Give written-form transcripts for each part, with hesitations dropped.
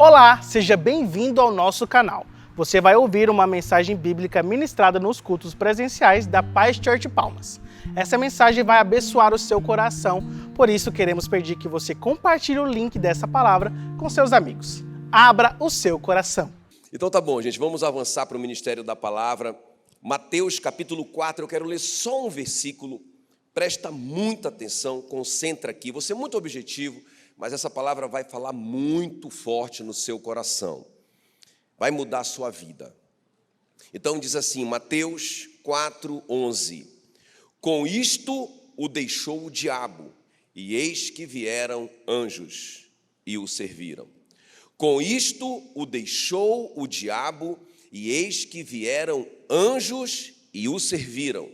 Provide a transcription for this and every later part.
Olá, seja bem-vindo ao nosso canal. Você vai ouvir uma mensagem bíblica ministrada nos cultos presenciais da Paz Church Palmas. Essa mensagem vai abençoar o seu coração, por isso queremos pedir que você compartilhe o link dessa palavra com seus amigos. Abra o seu coração. Então tá bom, gente, vamos avançar para o Ministério da Palavra. Mateus capítulo 4, eu quero ler só um versículo. Presta muita atenção, concentra aqui. Você é muito objetivo, mas essa palavra vai falar muito forte no seu coração. Vai mudar a sua vida. Então diz assim, Mateus 4:11. Com isto o deixou o diabo, e eis que vieram anjos e o serviram. Com isto o deixou o diabo, e eis que vieram anjos e o serviram.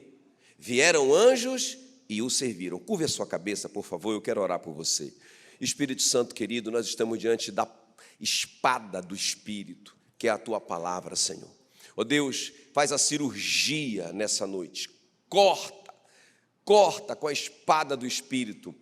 Vieram anjos e o serviram. Curve a sua cabeça, por favor, eu quero orar por você. Espírito Santo querido, nós estamos diante da espada do Espírito, que é a Tua palavra, Senhor. Ó Deus, faz a cirurgia nessa noite. Corta com a espada do Espírito.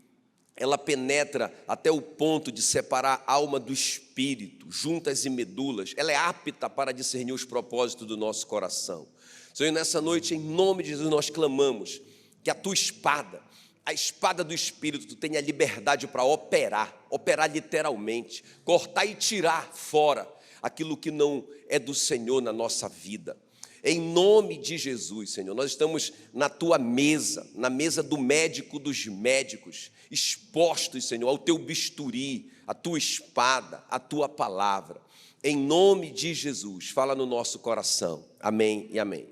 Ela penetra até o ponto de separar a alma do espírito, juntas e medulas. Ela é apta para discernir os propósitos do nosso coração. Senhor, nessa noite, em nome de Jesus, nós clamamos que a Tua espada, a espada do Espírito, Tu tenha liberdade para operar literalmente, cortar e tirar fora aquilo que não é do Senhor na nossa vida. Em nome de Jesus, Senhor, nós estamos na Tua mesa, na mesa do médico dos médicos, expostos, Senhor, ao Teu bisturi, a Tua espada, a Tua palavra. Em nome de Jesus, fala no nosso coração. Amém e amém.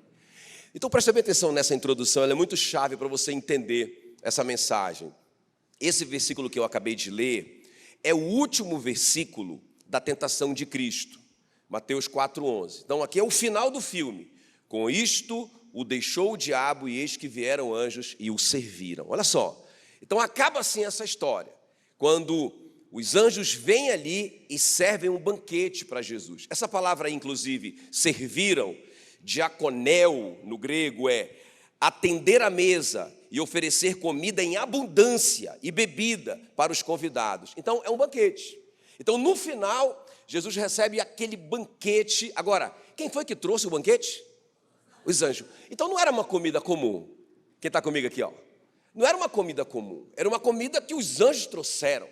Então, preste bem atenção nessa introdução, ela é muito chave para você entender essa mensagem. Esse versículo que eu acabei de ler é o último versículo da tentação de Cristo, Mateus 4:11. Então aqui é o final do filme. Com isto o deixou o diabo, e eis que vieram anjos e o serviram. Olha só, então acaba assim essa história, quando os anjos vêm ali e servem um banquete para Jesus. Essa palavra aí, inclusive, serviram, diaconel no grego, é atender a mesa e oferecer comida em abundância e bebida para os convidados. Então, é um banquete. Então, no final, Jesus recebe aquele banquete. Agora, quem foi que trouxe o banquete? Os anjos. Então, não era uma comida comum. Quem está comigo aqui, ó? Não era uma comida comum. Era uma comida que os anjos trouxeram.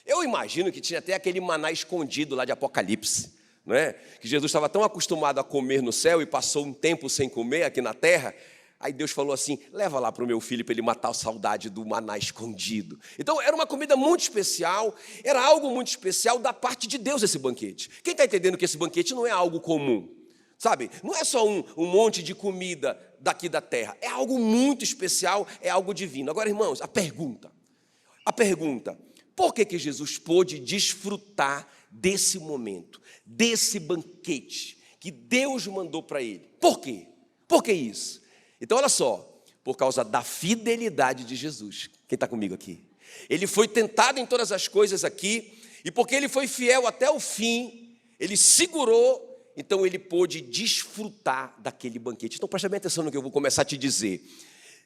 Eu imagino que tinha até aquele maná escondido lá de Apocalipse, não é? Que Jesus estava tão acostumado a comer no céu e passou um tempo sem comer aqui na terra. Aí Deus falou assim, leva lá para o meu filho para ele matar a saudade do maná escondido. Então era uma comida muito especial, era algo muito especial da parte de Deus esse banquete. Quem está entendendo que esse banquete não é algo comum? Sabe, não é só um monte de comida daqui da terra, é algo muito especial, é algo divino. Agora, irmãos, a pergunta, por que Jesus pôde desfrutar desse momento, desse banquete que Deus mandou para ele? Por quê? Por que isso? Então, olha só, por causa da fidelidade de Jesus. Quem está comigo aqui? Ele foi tentado em todas as coisas aqui, e porque ele foi fiel até o fim, ele segurou, então ele pôde desfrutar daquele banquete. Então, preste bem atenção no que eu vou começar a te dizer.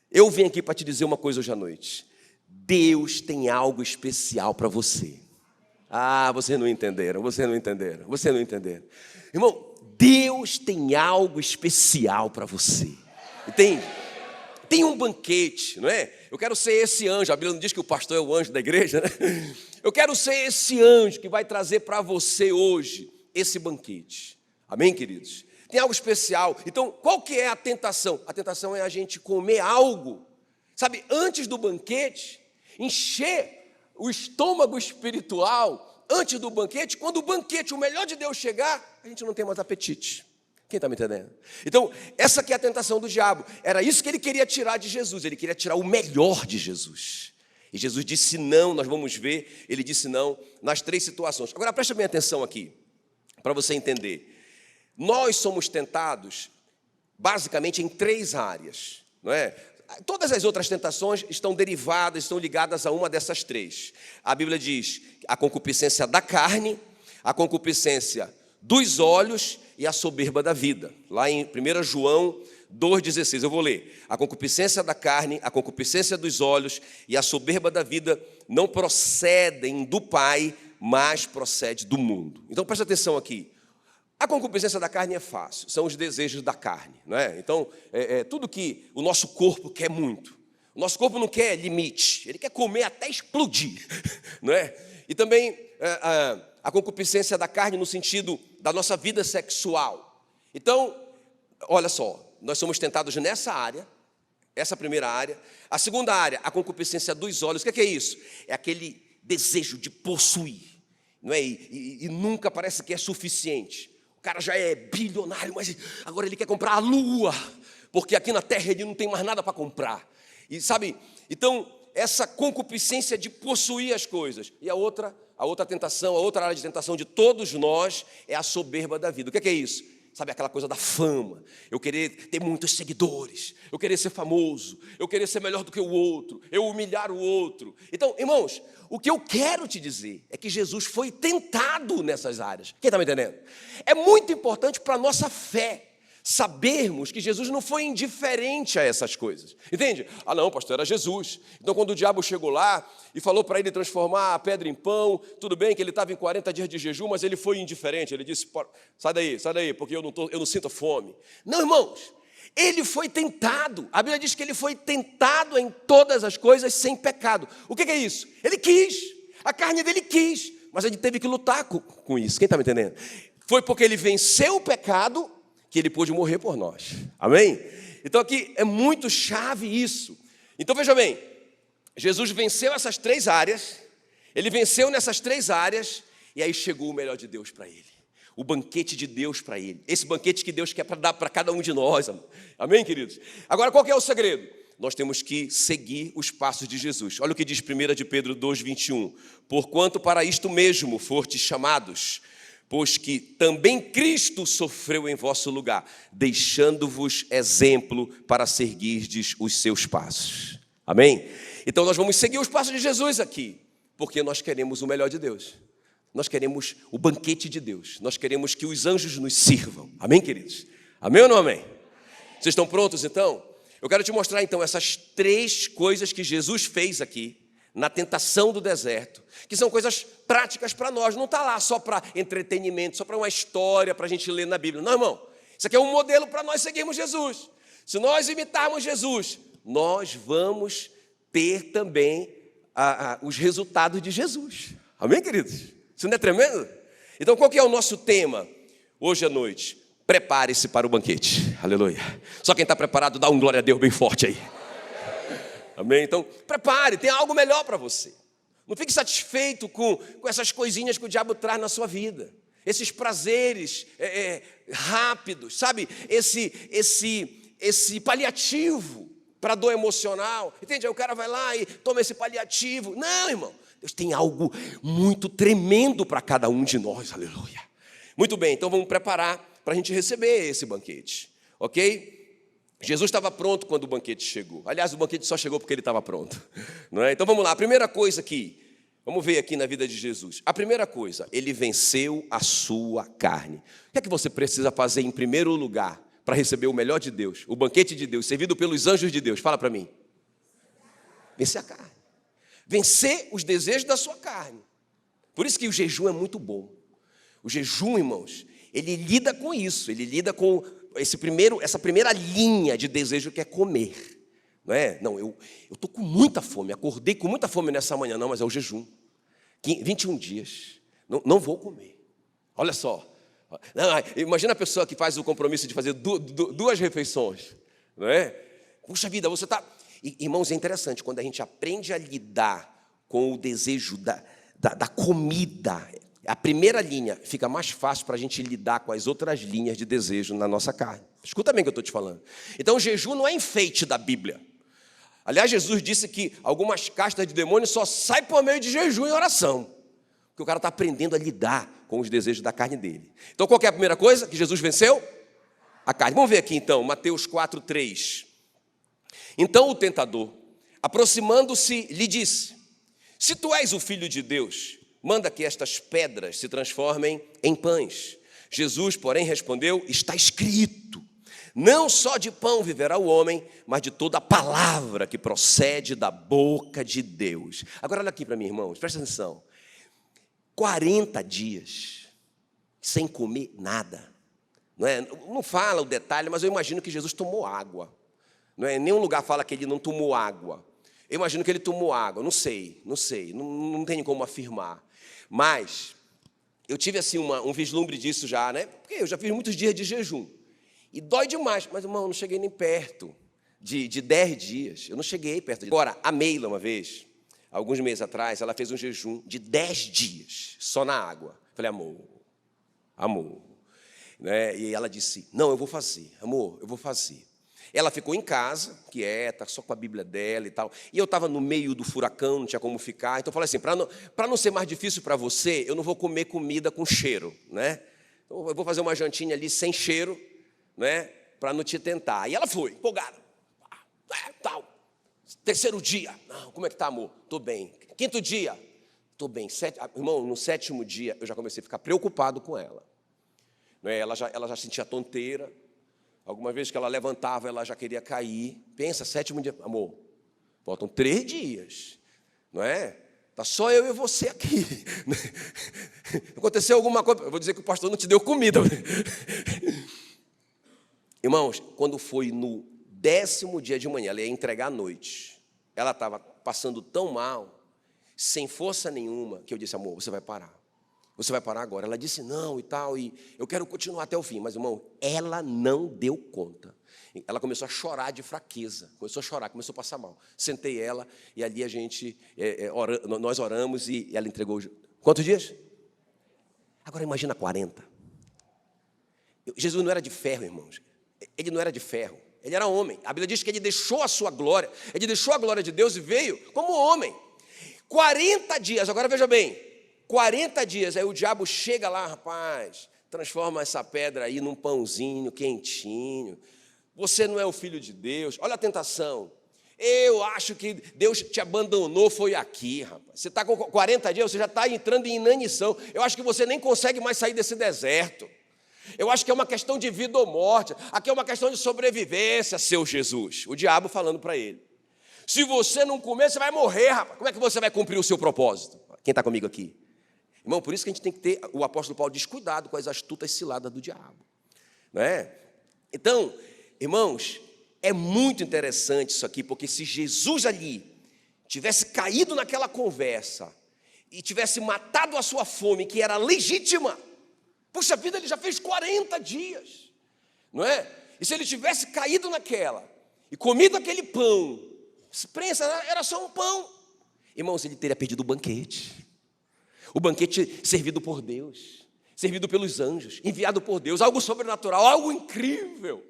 Eu vim aqui para te dizer uma coisa hoje à noite. Deus tem algo especial para você. Ah, vocês não entenderam. Irmão, Deus tem algo especial para você. Tem um banquete, não é? Eu quero ser esse anjo. A Bíblia não diz que o pastor é o anjo da igreja, né? Eu quero ser esse anjo que vai trazer para você hoje esse banquete. Amém, queridos? Tem algo especial. Então, qual que é a tentação? A tentação é a gente comer algo, sabe, antes do banquete, encher o estômago espiritual antes do banquete. Quando o banquete, o melhor de Deus chegar, a gente não tem mais apetite. Quem está me entendendo? Então, essa aqui é a tentação do diabo. Era isso que ele queria tirar de Jesus. Ele queria tirar o melhor de Jesus. E Jesus disse não, nós vamos ver. Ele disse não nas 3 situações. Agora, preste bem atenção aqui, para você entender. Nós somos tentados, basicamente, em 3 áreas, não é? Todas as outras tentações estão derivadas, estão ligadas a uma dessas 3. A Bíblia diz a concupiscência da carne, a concupiscência dos olhos e a soberba da vida. Lá em 1 João 2,16, eu vou ler. A concupiscência da carne, a concupiscência dos olhos e a soberba da vida não procedem do Pai, mas procede do mundo. Então presta atenção aqui. A concupiscência da carne é fácil, são os desejos da carne, não é? Então, tudo que o nosso corpo quer muito. O nosso corpo não quer limite, ele quer comer até explodir, não é? E também a concupiscência da carne no sentido da nossa vida sexual. Então, olha só, nós somos tentados nessa área, essa primeira área. A segunda área, a concupiscência dos olhos. O que é isso? É aquele desejo de possuir, não é? E nunca parece que é suficiente. O cara já é bilionário, mas agora ele quer comprar a lua, porque aqui na terra ele não tem mais nada para comprar. E sabe, então, essa concupiscência de possuir as coisas. E a outra tentação, a outra área de tentação de todos nós é a soberba da vida. O que é isso? Sabe, aquela coisa da fama, eu querer ter muitos seguidores, eu querer ser famoso, eu querer ser melhor do que o outro, eu humilhar o outro. Então, irmãos, o que eu quero te dizer é que Jesus foi tentado nessas áreas. Quem está me entendendo? É muito importante para a nossa fé sabermos que Jesus não foi indiferente a essas coisas. Entende? Ah, não, pastor, era Jesus. Então, quando o diabo chegou lá e falou para ele transformar a pedra em pão, tudo bem que ele estava em 40 dias de jejum, mas ele foi indiferente. Ele disse, sai daí, porque eu não sinto fome. Não, irmãos, ele foi tentado. A Bíblia diz que ele foi tentado em todas as coisas sem pecado. O que é isso? Ele quis. A carne dele quis, mas ele teve que lutar com isso. Quem está me entendendo? Foi porque ele venceu o pecado que ele pôde morrer por nós. Amém? Então aqui é muito chave isso. Então veja bem, Jesus venceu essas três áreas, ele venceu nessas três áreas, e aí chegou o melhor de Deus para ele. O banquete de Deus para ele. Esse banquete que Deus quer para dar para cada um de nós. Amém, queridos? Agora, qual que é o segredo? Nós temos que seguir os passos de Jesus. Olha o que diz 1 de Pedro 2,21. Porquanto para isto mesmo fostes chamados, pois que também Cristo sofreu em vosso lugar, deixando-vos exemplo para seguirdes os seus passos. Amém? Então nós vamos seguir os passos de Jesus aqui, porque nós queremos o melhor de Deus. Nós queremos o banquete de Deus. Nós queremos que os anjos nos sirvam. Amém, queridos? Amém ou não amém? Vocês estão prontos, então? Eu quero te mostrar, então, essas três coisas que Jesus fez aqui, na tentação do deserto, que são coisas práticas para nós, não está lá só para entretenimento, só para uma história para a gente ler na Bíblia. Não, irmão, isso aqui é um modelo para nós seguirmos Jesus. Se nós imitarmos Jesus, nós vamos ter também os resultados de Jesus. Amém, queridos? Isso não é tremendo? Então, qual que é o nosso tema hoje à noite? Prepare-se para o banquete. Aleluia. Só quem está preparado, dá um glória a Deus bem forte aí. Amém? Então, prepare, tem algo melhor para você. Não fique satisfeito com essas coisinhas que o diabo traz na sua vida. Esses prazeres rápidos, sabe? Esse paliativo para a dor emocional. Entende? Aí o cara vai lá e toma esse paliativo. Não, irmão. Deus tem algo muito tremendo para cada um de nós. Aleluia. Muito bem, então vamos preparar para a gente receber esse banquete. Ok? Jesus estava pronto quando o banquete chegou. Aliás, o banquete só chegou porque ele estava pronto. Não é? Então vamos lá, a primeira coisa aqui, vamos ver aqui na vida de Jesus. A primeira coisa, ele venceu a sua carne. O que é que você precisa fazer em primeiro lugar para receber o melhor de Deus, o banquete de Deus, servido pelos anjos de Deus? Fala para mim. Vencer a carne. Vencer os desejos da sua carne. Por isso que o jejum é muito bom. O jejum, irmãos, ele lida com isso, ele lida com essa primeira linha de desejo que é comer. Não é? Não, eu estou com muita fome, acordei com muita fome nessa manhã, não, mas é o jejum. 21 dias, não vou comer. Olha só. Não, imagina a pessoa que faz o compromisso de fazer duas refeições. Não é? Puxa vida, você está... Irmãos, é interessante, quando a gente aprende a lidar com o desejo da comida, a primeira linha fica mais fácil para a gente lidar com as outras linhas de desejo na nossa carne. Escuta bem o que eu estou te falando. Então, o jejum não é enfeite da Bíblia. Aliás, Jesus disse que algumas castas de demônios só saem por meio de jejum e oração. Porque o cara está aprendendo a lidar com os desejos da carne dele. Então, qual que é a primeira coisa que Jesus venceu? A carne. Vamos ver aqui, então, Mateus 4:3. Então, o tentador, aproximando-se, lhe disse: se tu és o Filho de Deus, manda que estas pedras se transformem em pães. Jesus, porém, respondeu: está escrito, não só de pão viverá o homem, mas de toda a palavra que procede da boca de Deus. Agora olha aqui para mim, irmãos, presta atenção. 40 dias, sem comer nada. Não é? Não fala o detalhe, mas eu imagino que Jesus tomou água. Não é? Nenhum lugar fala que ele não tomou água. Eu imagino que ele tomou água, não sei, não tenho como afirmar. Mas eu tive assim um vislumbre disso já, né? Porque eu já fiz muitos dias de jejum. E dói demais, mas, irmão, eu não cheguei nem perto de 10 dias. Eu não cheguei perto de... Agora, a Meila, uma vez, alguns meses atrás, ela fez um jejum de 10 dias, só na água. Falei, amor. Né? E ela disse, não, eu vou fazer, amor, eu vou fazer. Ela ficou em casa, quieta, só com a Bíblia dela e tal. E eu estava no meio do furacão, não tinha como ficar. Então eu falei assim, para não ser mais difícil para você, eu não vou comer comida com cheiro, né? Então eu vou fazer uma jantinha ali sem cheiro, né? Para não te tentar. E ela foi, empolgada. Tal. Terceiro dia. Não, como é que tá, amor? Estou bem. Quinto dia. Estou bem. Irmão, no 7º dia, eu já comecei a ficar preocupado com ela. Ela já sentia tonteira. Alguma vez que ela levantava, ela já queria cair. Pensa, 7º dia. Amor, faltam 3 dias. Não é? Está só eu e você aqui. Aconteceu alguma coisa. Eu vou dizer que o pastor não te deu comida. Irmãos, quando foi no 10º dia de manhã, ela ia entregar à noite. Ela estava passando tão mal, sem força nenhuma, que eu disse, amor, você vai parar. Você vai parar agora. Ela disse não e tal, e eu quero continuar até o fim. Mas, irmão, ela não deu conta. Ela começou a chorar de fraqueza. Começou a chorar, começou a passar mal. Sentei ela e ali a gente, nós oramos e ela entregou. Quantos dias? Agora imagina 40. Jesus não era de ferro, irmãos. Ele não era de ferro. Ele era homem. A Bíblia diz que ele deixou a sua glória. Ele deixou a glória de Deus e veio como homem. 40 dias. Agora veja bem. 40 dias, aí o diabo chega lá, rapaz, transforma essa pedra aí num pãozinho quentinho. Você não é o filho de Deus. Olha a tentação. Eu acho que Deus te abandonou, foi aqui, rapaz. Você está com 40 dias, você já está entrando em inanição. Eu acho que você nem consegue mais sair desse deserto. Eu acho que é uma questão de vida ou morte. Aqui é uma questão de sobrevivência, seu Jesus. O diabo falando para ele. Se você não comer, você vai morrer, rapaz. Como é que você vai cumprir o seu propósito? Quem está comigo aqui? Irmão, por isso que a gente tem que ter, o apóstolo Paulo diz, cuidado com as astutas ciladas do diabo. Não é? Então, irmãos, é muito interessante isso aqui, porque se Jesus ali tivesse caído naquela conversa e tivesse matado a sua fome, que era legítima, puxa vida, ele já fez 40 dias, não é? E se ele tivesse caído naquela e comido aquele pão, prensa, era só um pão, irmãos, ele teria perdido o banquete. O banquete servido por Deus, servido pelos anjos, enviado por Deus, algo sobrenatural, algo incrível.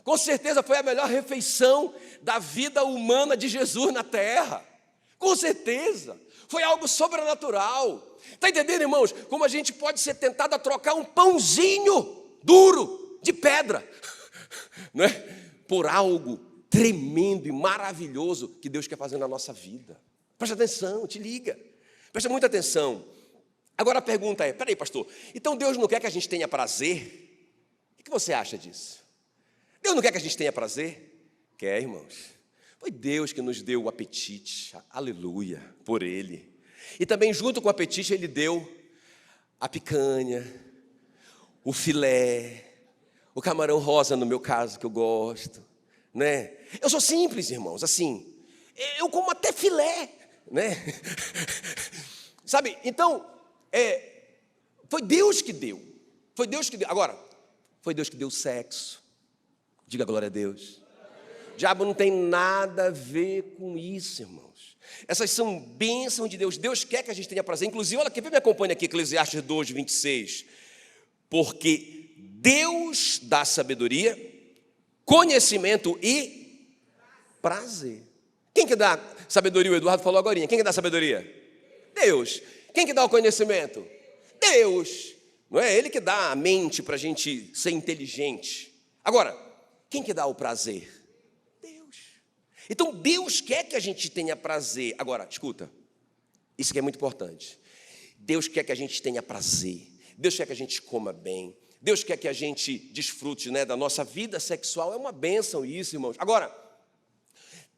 Com certeza foi a melhor refeição da vida humana de Jesus na terra. Com certeza, foi algo sobrenatural. Está entendendo, irmãos? Como a gente pode ser tentado a trocar um pãozinho duro, de pedra, não é? Por algo tremendo e maravilhoso que Deus quer fazer na nossa vida. Presta atenção, te liga. Presta muita atenção. Agora a pergunta é, peraí, pastor, então Deus não quer que a gente tenha prazer? O que você acha disso? Deus não quer que a gente tenha prazer? Quer, irmãos. Foi Deus que nos deu o apetite, aleluia, por Ele. E também junto com o apetite Ele deu a picanha, o filé, o camarão rosa no meu caso, que eu gosto, né? Eu sou simples, irmãos, assim, eu como até filé, né? Sabe, então, foi Deus que deu. Foi Deus que deu. Agora, foi Deus que deu sexo. Diga glória a Deus. O diabo não tem nada a ver com isso, irmãos. Essas são bênçãos de Deus. Deus quer que a gente tenha prazer. Inclusive, olha, quer ver, me acompanha aqui, Eclesiastes 2, 26. Porque Deus dá sabedoria, conhecimento e prazer. Quem que dá sabedoria? O Eduardo falou agora. Quem que dá sabedoria? Deus. Quem que dá o conhecimento? Deus. Não é Ele que dá a mente para a gente ser inteligente. Agora, quem que dá o prazer? Deus. Então, Deus quer que a gente tenha prazer. Agora, escuta, isso que é muito importante. Deus quer que a gente tenha prazer. Deus quer que a gente coma bem. Deus quer que a gente desfrute, né, da nossa vida sexual. É uma bênção isso, irmãos. Agora,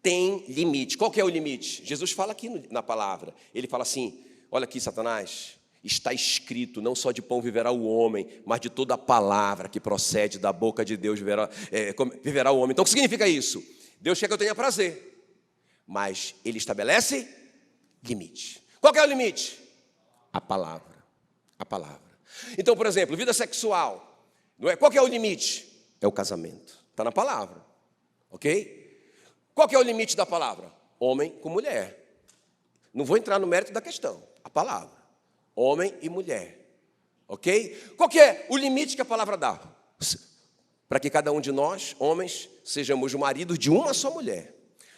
tem limite. Qual que é o limite? Jesus fala aqui na palavra. Ele fala assim, olha aqui, Satanás, está escrito, não só de pão viverá o homem, mas de toda a palavra que procede da boca de Deus viverá o homem. Então, o que significa isso? Deus quer que eu tenha prazer, mas Ele estabelece limite. Qual que é o limite? A palavra. A palavra. Então, por exemplo, vida sexual, não é? Qual que é o limite? É o casamento. Está na palavra, ok? Qual que é o limite da palavra? Homem com mulher. Não vou entrar no mérito da questão. A palavra. Homem e mulher. Ok? Qual que é o limite que a palavra dá? Para que cada um de nós, homens, sejamos maridos de uma só mulher.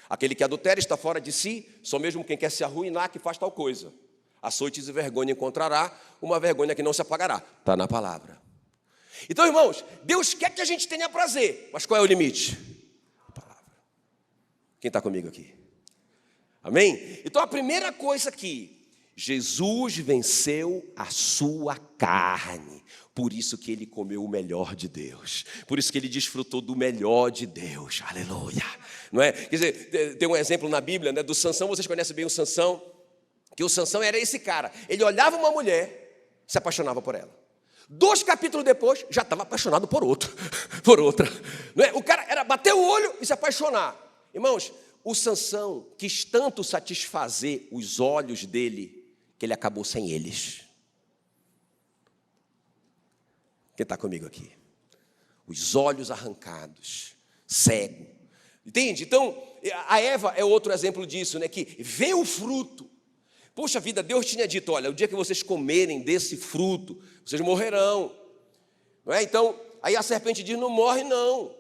Aquele que adultera está fora de si, só mesmo quem quer se arruinar que faz tal coisa. Açoites e vergonha encontrará, uma vergonha que não se apagará. Está na palavra. Então, irmãos, Deus quer que a gente tenha prazer, mas qual é o limite? A palavra. Quem está comigo aqui? Amém? Então, a primeira coisa aqui, Jesus venceu a sua carne. Por isso que ele comeu o melhor de Deus. Por isso que ele desfrutou do melhor de Deus. Aleluia. Não é? Quer dizer, tem um exemplo na Bíblia, né, do Sansão. Vocês conhecem bem o Sansão? Que o Sansão era esse cara. Ele olhava uma mulher, se apaixonava por ela. 2 capítulos depois, já estava apaixonado por outro, por outra. Não é? O cara era bater o olho e se apaixonar. Irmãos, o Sansão quis tanto satisfazer os olhos dele, que ele acabou sem eles. Quem está comigo aqui? Os olhos arrancados, cego. Entende? Então, a Eva é outro exemplo disso, né? Que vê o fruto. Poxa vida, Deus tinha dito, olha, o dia que vocês comerem desse fruto, vocês morrerão. Não é? Então, aí a serpente diz, não morre não.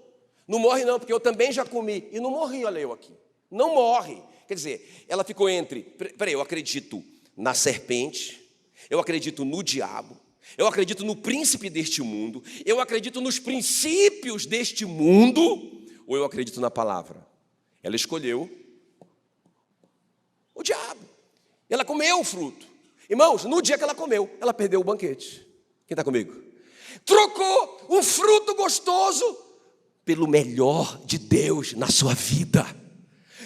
Não morre não, porque eu também já comi. E não morri, olha eu aqui. Não morre. Quer dizer, ela ficou entre, peraí, eu acredito na serpente, eu acredito no diabo, eu acredito no príncipe deste mundo, eu acredito nos princípios deste mundo, ou eu acredito na palavra? Ela escolheu o diabo. Ela comeu o fruto. Irmãos, no dia que ela comeu, ela perdeu o banquete. Quem está comigo? Trocou um fruto gostoso pelo melhor de Deus na sua vida.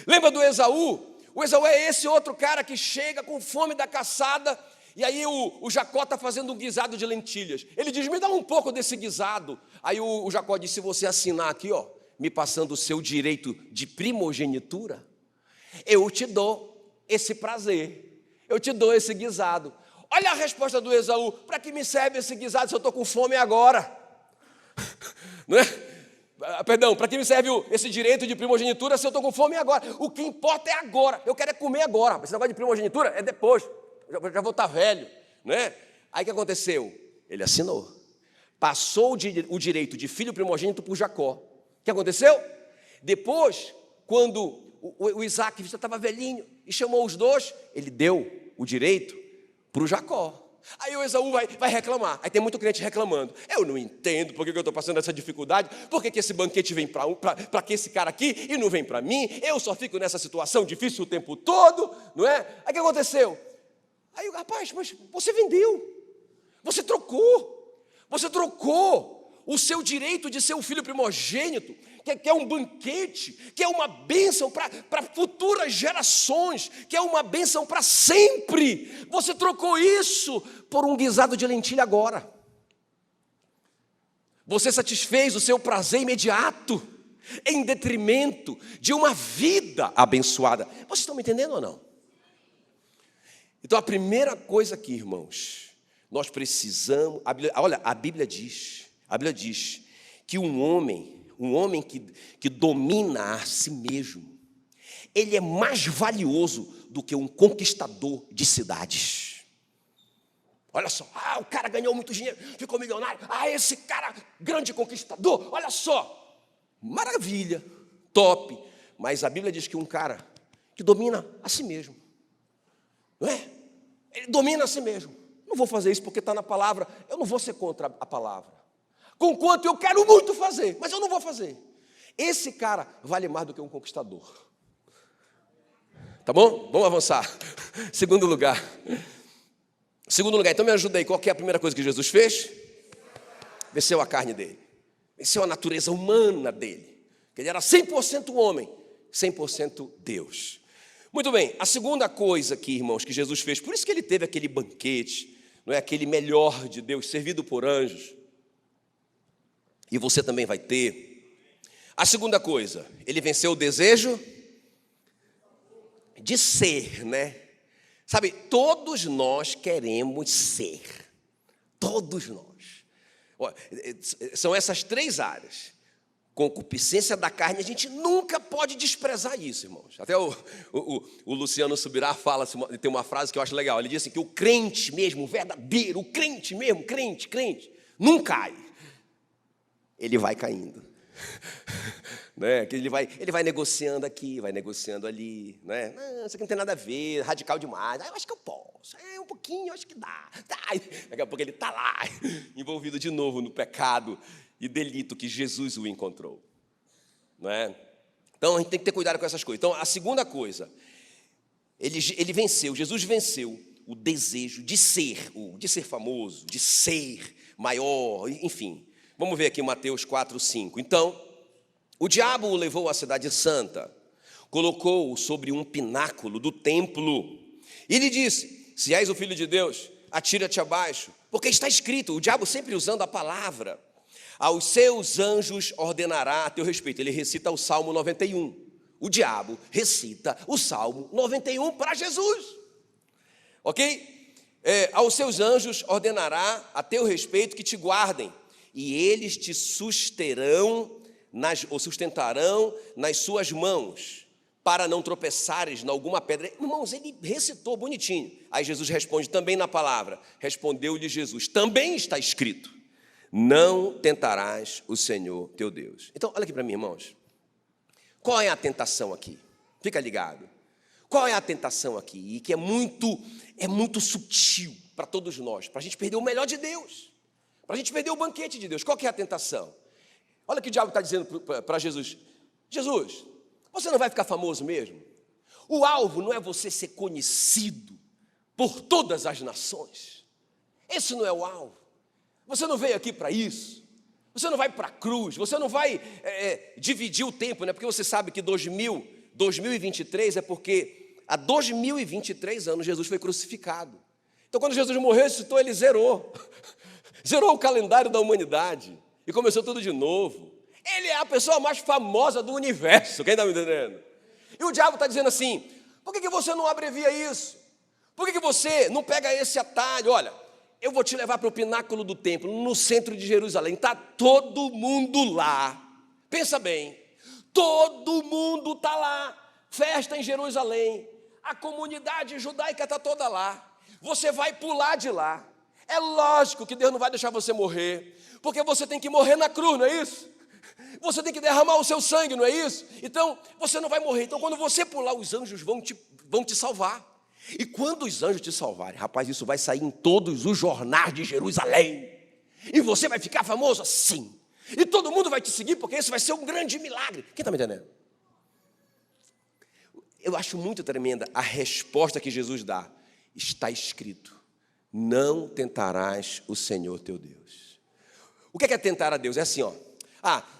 Lembra do Esaú? O Esaú é esse outro cara que chega com fome da caçada, e aí o Jacó está fazendo um guisado de lentilhas. Ele diz, me dá um pouco desse guisado. Aí o Jacó diz, se você assinar aqui, ó, me passando o seu direito de primogenitura, eu te dou esse prazer. Eu te dou esse guisado. Olha a resposta do Esaú. Para que me serve esse guisado se eu estou com fome agora? Não é? Perdão, para que me serve esse direito de primogenitura se eu estou com fome agora? O que importa é agora. Eu quero é comer agora. Esse negócio de primogenitura é depois. Já vou estar velho. Não é? Aí o que aconteceu? Ele assinou. Passou o direito de filho primogênito para o Jacó. O que aconteceu? Depois, quando o Isaac já estava velhinho e chamou os dois, ele deu o direito para o Jacó. Aí o Esaú vai reclamar. Aí tem muito crente reclamando. Eu não entendo por que eu estou passando essa dificuldade, por que esse banquete vem para que esse cara aqui e não vem para mim, eu só fico nessa situação difícil o tempo todo, não é? Aí o que aconteceu? Aí rapaz, mas você vendeu, você trocou o seu direito de ser o filho primogênito, que é um banquete, que é uma bênção para futuras gerações, que é uma bênção para sempre. Você trocou isso por um guisado de lentilha agora. Você satisfez o seu prazer imediato, em detrimento de uma vida abençoada. Vocês estão me entendendo ou não? Então a primeira coisa aqui, irmãos, nós precisamos, a Bíblia diz que um homem que domina a si mesmo, ele é mais valioso do que um conquistador de cidades. Olha só, o cara ganhou muito dinheiro, ficou milionário, esse cara, grande conquistador, olha só, maravilha, top, mas a Bíblia diz que um cara que domina a si mesmo, não é? Ele domina a si mesmo. Não vou fazer isso porque está na palavra, eu não vou ser contra a palavra. Conquanto eu quero muito fazer, mas eu não vou fazer. Esse cara vale mais do que um conquistador. Tá bom? Vamos avançar. Segundo lugar, então me ajuda aí. Qual que é a primeira coisa que Jesus fez? Venceu a carne dele. Venceu a natureza humana dele. Que ele era 100% homem, 100% Deus. Muito bem, a segunda coisa aqui, irmãos, que Jesus fez, por isso que ele teve aquele banquete, não é aquele melhor de Deus, servido por anjos. E você também vai ter. A segunda coisa, ele venceu o desejo de ser, né? Sabe, todos nós queremos ser. Todos nós. São essas três áreas. Concupiscência da carne, a gente nunca pode desprezar isso, irmãos. Até o Luciano Subirá fala, tem uma frase que eu acho legal. Ele diz assim, que o crente mesmo, o verdadeiro, o crente mesmo, crente, não cai. Ele vai caindo. Né? Ele vai negociando aqui, vai negociando ali. Né? Não, isso aqui não tem nada a ver, radical demais. Eu acho que eu posso, um pouquinho, eu acho que dá. Daqui a pouco ele está lá, envolvido de novo no pecado e delito que Jesus o encontrou. Não é? Então, a gente tem que ter cuidado com essas coisas. Então, a segunda coisa, ele venceu, Jesus venceu o desejo de ser famoso, de ser maior, enfim. Vamos ver aqui Mateus 4, 5. Então, o diabo o levou à cidade santa, colocou-o sobre um pináculo do templo e lhe disse, se és o filho de Deus, atira-te abaixo, porque está escrito, o diabo sempre usando a palavra, aos seus anjos ordenará a teu respeito. Ele recita o Salmo 91. O diabo recita o Salmo 91 para Jesus. Ok? Aos seus anjos ordenará a teu respeito que te guardem, e eles te sustentarão nas suas mãos, para não tropeçares em alguma pedra. Irmãos, ele recitou bonitinho. Aí Jesus responde também na palavra. Respondeu-lhe Jesus, também está escrito, não tentarás o Senhor teu Deus. Então, olha aqui para mim, irmãos. Qual é a tentação aqui? Fica ligado. Qual é a tentação aqui? E que é muito sutil para todos nós, para a gente perder o melhor de Deus, para a gente perder o banquete de Deus. Qual que é a tentação? Olha o que o diabo está dizendo para Jesus. Jesus, você não vai ficar famoso mesmo? O alvo não é você ser conhecido por todas as nações. Esse não é o alvo. Você não veio aqui para isso. Você não vai para a cruz. Você não vai dividir o tempo, né? Porque você sabe que 2023 é porque há 2023 anos Jesus foi crucificado. Então, quando Jesus morreu, ressuscitou, ele zerou o calendário da humanidade e começou tudo de novo. Ele é a pessoa mais famosa do universo, quem está me entendendo? E o diabo está dizendo assim, por que você não abrevia isso? Por que você não pega esse atalho? Olha, eu vou te levar para o pináculo do templo, no centro de Jerusalém, está todo mundo lá. Pensa bem, todo mundo está lá, festa em Jerusalém, a comunidade judaica está toda lá, você vai pular de lá. É lógico que Deus não vai deixar você morrer, porque você tem que morrer na cruz, não é isso? Você tem que derramar o seu sangue, não é isso? Então, você não vai morrer. Então, quando você pular, os anjos vão te salvar. E quando os anjos te salvarem, rapaz, isso vai sair em todos os jornais de Jerusalém. E você vai ficar famoso assim. E todo mundo vai te seguir, porque isso vai ser um grande milagre. Quem está me entendendo? Eu acho muito tremenda a resposta que Jesus dá. Está escrito, não tentarás o Senhor teu Deus. O que é tentar a Deus? É assim, ó.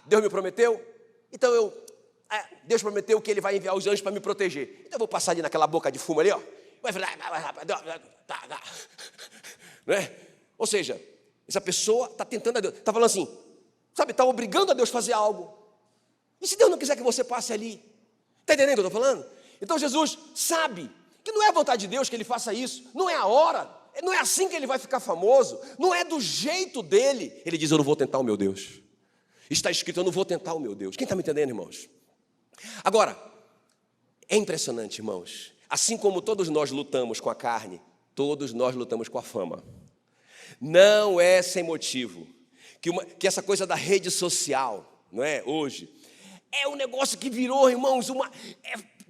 Deus me prometeu, então Deus prometeu que Ele vai enviar os anjos para me proteger. Então eu vou passar ali naquela boca de fumo ali, ó. Vai falar, né? Ou seja, essa pessoa está tentando a Deus, está falando assim, sabe, está obrigando a Deus a fazer algo. E se Deus não quiser que você passe ali? Está entendendo o que eu estou falando? Então Jesus sabe que não é a vontade de Deus que Ele faça isso, não é a hora, não é assim que Ele vai ficar famoso, não é do jeito dele. Ele diz, eu não vou tentar o meu Deus. Está escrito, eu não vou tentar o meu Deus. Quem está me entendendo, irmãos? Agora, é impressionante, irmãos. Assim como todos nós lutamos com a carne, todos nós lutamos com a fama. Não é sem motivo que essa coisa da rede social, não é? Hoje, é um negócio que virou, irmãos,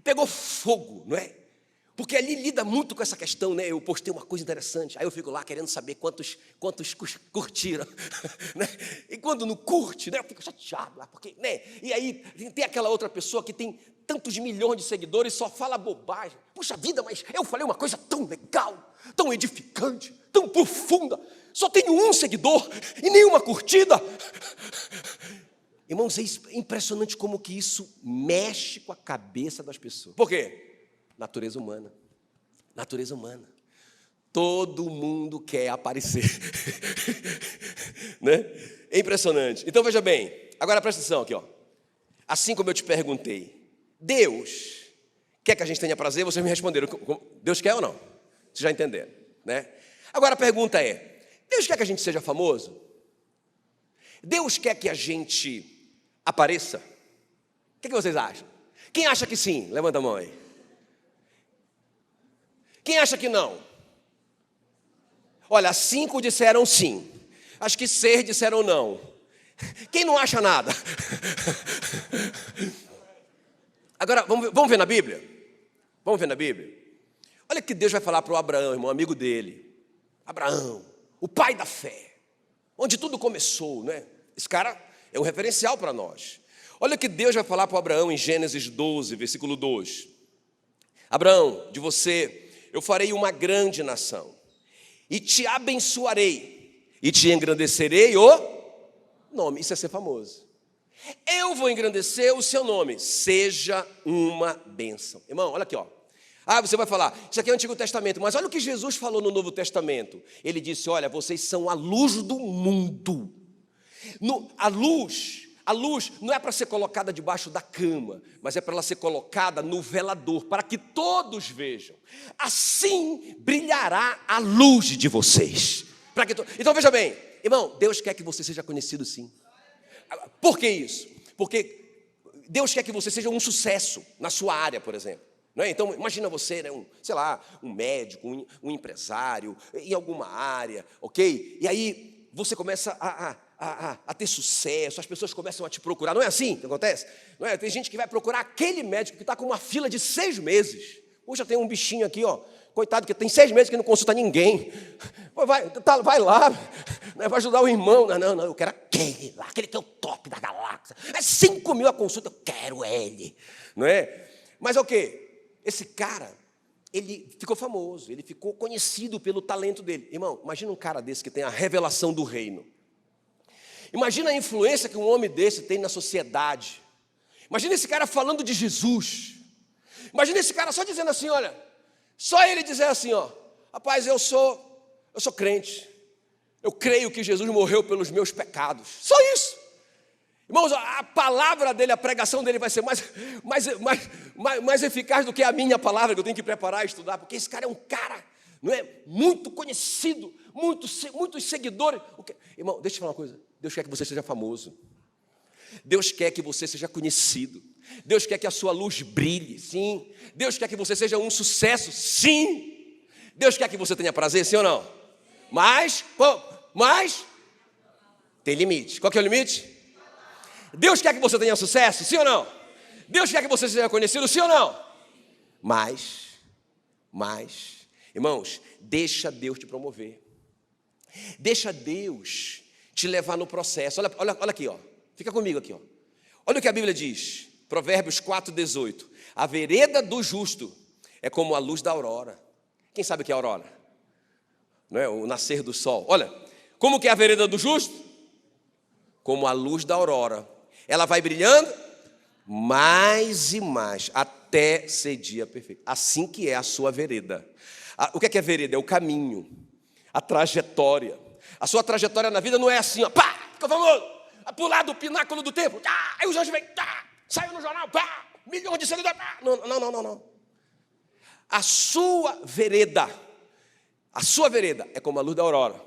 pegou fogo, não é? Porque ali lida muito com essa questão, né? Eu postei uma coisa interessante, aí eu fico lá querendo saber quantos curtiram, né? E quando não curte, né? Eu fico chateado lá, porque, né? E aí tem aquela outra pessoa que tem tantos milhões de seguidores e só fala bobagem. Puxa vida, mas eu falei uma coisa tão legal, tão edificante, tão profunda, só tenho um seguidor e nenhuma curtida. Irmãos, é impressionante como que isso mexe com a cabeça das pessoas. Por quê? Natureza humana. Todo mundo quer aparecer. Né? É impressionante. Então veja bem, agora presta atenção aqui, ó. Assim como eu te perguntei, Deus quer que a gente tenha prazer? Vocês me responderam, Deus quer ou não? Vocês já entenderam, né? Agora a pergunta é, Deus quer que a gente seja famoso? Deus quer que a gente apareça? O que vocês acham? Quem acha que sim? Levanta a mão aí. Quem acha que não? Olha, 5 disseram sim. Acho que 6 disseram não. Quem não acha nada? Agora, vamos ver na Bíblia? Vamos ver na Bíblia? Olha o que Deus vai falar para o Abraão, irmão, amigo dele. Abraão, o pai da fé, onde tudo começou, né? Esse cara é um referencial para nós. Olha o que Deus vai falar para o Abraão em Gênesis 12, versículo 2. Abraão, de você eu farei uma grande nação, e te abençoarei, e te engrandecerei o nome. Isso é ser famoso. Eu vou engrandecer o seu nome, seja uma bênção. Irmão, olha aqui, ó. Você vai falar, isso aqui é o Antigo Testamento, mas olha o que Jesus falou no Novo Testamento. Ele disse, olha, vocês são a luz do mundo. A luz não é para ser colocada debaixo da cama, mas é para ela ser colocada no velador, para que todos vejam. Assim brilhará a luz de vocês. Então veja bem, irmão, Deus quer que você seja conhecido sim. Por que isso? Porque Deus quer que você seja um sucesso na sua área, por exemplo. Não é? Então, imagina você, né, um médico, um empresário, em alguma área, ok? E aí você começa a ter sucesso, as pessoas começam a te procurar. Não é assim que acontece? Não é? Tem gente que vai procurar aquele médico que está com uma fila de 6 meses. Puxa, tem um bichinho aqui, ó, coitado, que tem 6 meses que não consulta ninguém. Vai lá, vai ajudar o irmão. Não, eu quero aquele lá, aquele que é o top da galáxia. É 5 mil a consulta, eu quero ele. Não é? Mas é o quê? Esse cara, ele ficou famoso, ele ficou conhecido pelo talento dele. Irmão, imagina um cara desse que tem a revelação do reino. Imagina a influência que um homem desse tem na sociedade. Imagina esse cara falando de Jesus. Imagina esse cara só dizendo assim, olha, só ele dizer assim, ó, rapaz, eu sou crente. Eu creio que Jesus morreu pelos meus pecados. Só isso. Irmãos, a palavra dele, a pregação dele vai ser mais eficaz do que a minha palavra, que eu tenho que preparar e estudar, porque esse cara é um cara, não é, muito conhecido, muitos seguidores. Irmão, deixa eu te falar uma coisa, Deus quer que você seja famoso, Deus quer que você seja conhecido, Deus quer que a sua luz brilhe, sim, Deus quer que você seja um sucesso, sim, Deus quer que você tenha prazer, sim ou não? Mas tem limite. Qual que é o limite? Deus quer que você tenha sucesso, sim ou não? Deus quer que você seja conhecido, sim ou não? Mas, irmãos, deixa Deus te promover. Deixa Deus te levar no processo. Olha aqui, ó. Fica comigo aqui, ó. Olha o que a Bíblia diz. Provérbios 4:18. A vereda do justo é como a luz da aurora. Quem sabe o que é a aurora? Não é? O nascer do sol. Olha, como que é a vereda do justo? Como a luz da aurora. Ela vai brilhando mais e mais, até ser dia perfeito. Assim que é a sua vereda. O que é vereda? É o caminho, a trajetória. A sua trajetória na vida não é assim, ó, pá, fica famoso, pular do pináculo do templo, aí os anjos vêm, saiu no jornal, pá, milhões de seguidores, não. A sua vereda é como a luz da aurora.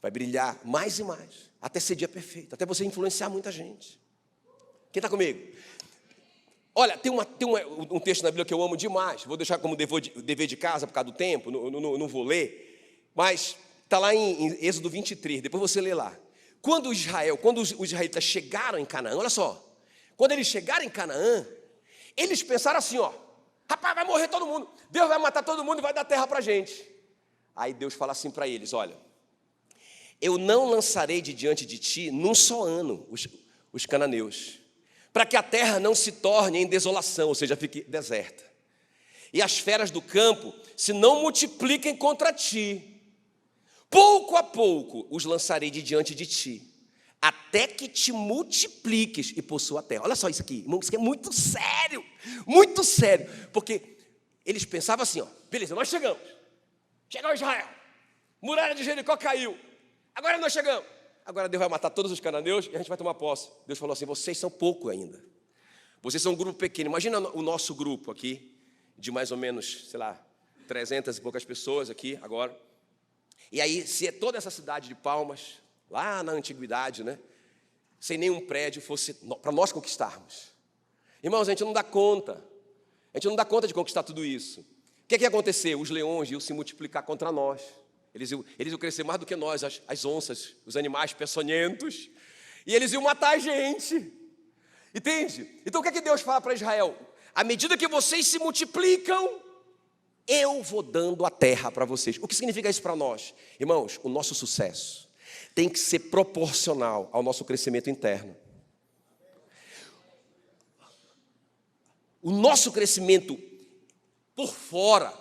Vai brilhar mais e mais, até ser dia perfeito, até você influenciar muita gente. Quem está comigo? Olha, tem um texto na Bíblia que eu amo demais. Vou deixar como dever de casa por causa do tempo, não vou ler. Mas está lá em Êxodo 23, depois você lê lá. Quando os israelitas chegaram em Canaã, olha só. Quando eles chegaram em Canaã, eles pensaram assim, ó. Rapaz, vai morrer todo mundo. Deus vai matar todo mundo e vai dar terra para a gente. Aí Deus fala assim para eles, olha. Eu não lançarei de diante de ti num só ano os cananeus, para que a terra não se torne em desolação, ou seja, fique deserta. E as feras do campo se não multipliquem contra ti. Pouco a pouco os lançarei de diante de ti, até que te multipliques e possua a terra. Olha só isso aqui, irmão, isso aqui é muito sério, porque eles pensavam assim, ó, beleza, nós chegamos. Chegou Israel. Muralha de Jericó caiu. Agora nós chegamos. Agora Deus vai matar todos os cananeus e a gente vai tomar posse. Deus falou assim, vocês são pouco ainda. Vocês são um grupo pequeno. Imagina o nosso grupo aqui, de mais ou menos, sei lá, 300 e poucas pessoas aqui agora. E aí, se é toda essa cidade de Palmas, lá na antiguidade, né? Sem nenhum prédio, fosse para nós conquistarmos. Irmãos, a gente não dá conta. A gente não dá conta de conquistar tudo isso. O que é que aconteceu? Os leões iam se multiplicar contra nós. Eles iam crescer mais do que nós, as onças, os animais peçonhentos. E eles iam matar a gente. Entende? Então o que é que Deus fala para Israel? À medida que vocês se multiplicam, eu vou dando a terra para vocês. O que significa isso para nós? Irmãos, o nosso sucesso tem que ser proporcional ao nosso crescimento interno. O nosso crescimento por fora,